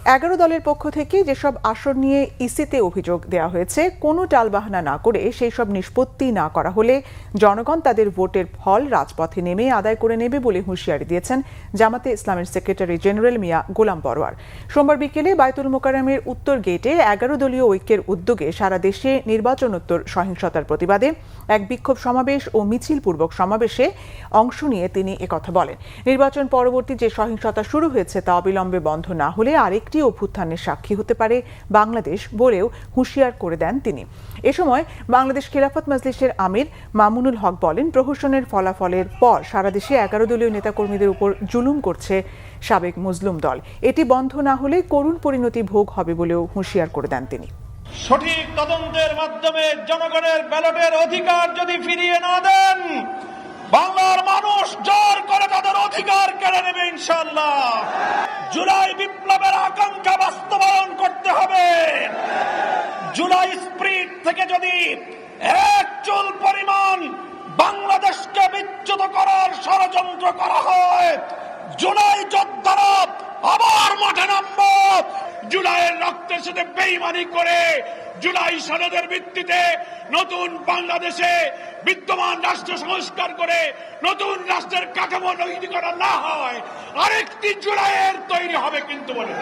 11 দলের পক্ষ থেকে যেসব আসন নিয়ে ইসিতে অভিযোগ দেওয়া হয়েছে কোনো টালবাহানা না করে সেই সব নিষ্পত্তি না করা হলে জনগণ তাদের ভোটের ফল রাজপথে নেমে আদায় করে নেবে বলে হুঁশিয়ারি দিয়েছেন জামাতে ইসলামের সেক্রেটারি জেনারেল মিয়া গোলাম পরোয়ার। সোমবার বিকেলে বায়তুল মোকাররমের উত্তর গেটে 11 দলীয় ঐক্যের উদ্যোগে সারা দেশে নির্বাচনোত্তর সহিংসতার প্রতিবাদে এক বিক্ষোভ সমাবেশ ও মিছিল পূর্বক সমাবেশে অংশ নিয়ে তিনি একথা বলেন। নির্বাচন পরবর্তী যে সহিংসতা শুরু হয়েছে তা অবিলম্বে বন্ধ না হলে আরেকটি অভ্যুত্থানের সাক্ষী হতে পারে বাংলাদেশ বলেও হুঁশিয়ার করে দেন তিনি। এ সময় বাংলাদেশ খেলাফত মজলিসের আমির মামুনুল হক বলেন, প্রহসনের ফলাফলের পর সারা দেশে 11 দলীয় নেতাকর্মীদের উপর জুলুম করছে সাবেক মজলুম দল। এটি বন্ধ না হলে করুণ পরিণতি ভোগ হবে বলেও হুঁশিয়ার করে দেন তিনি। সঠিক তদন্তের মাধ্যমে জনগণের ব্যালটের অধিকার যদি ফিরিয়ে না দেন, বাংলার মানুষ জোর করে তাদের অধিকার কেড়ে নেবে ইনশাআল্লাহ। জুলাই বিপ্লবের আকাঙ্ক্ষা বাস্তবায়ন করতে হবে। জুলাই স্প্রিট থেকে যদি এক চুল পরিমাণ বাংলাদেশকে বিচ্যুত করার ষড়যন্ত্র করা হয়, জুলাই যোদ্ধারা আবার মাঠে নামবো। জুলাইয়ের রক্তের সাথে বেইমানি করে জুলাই সনদের ভিত্তিতে নতুন বাংলাদেশে বিদ্যমান রাষ্ট্র সংস্কার করে নতুন রাষ্ট্রের কাঠামো তৈরি করা না হয়, আরেকটি জুলাইয়ের তৈরি হবে কিন্তু বলে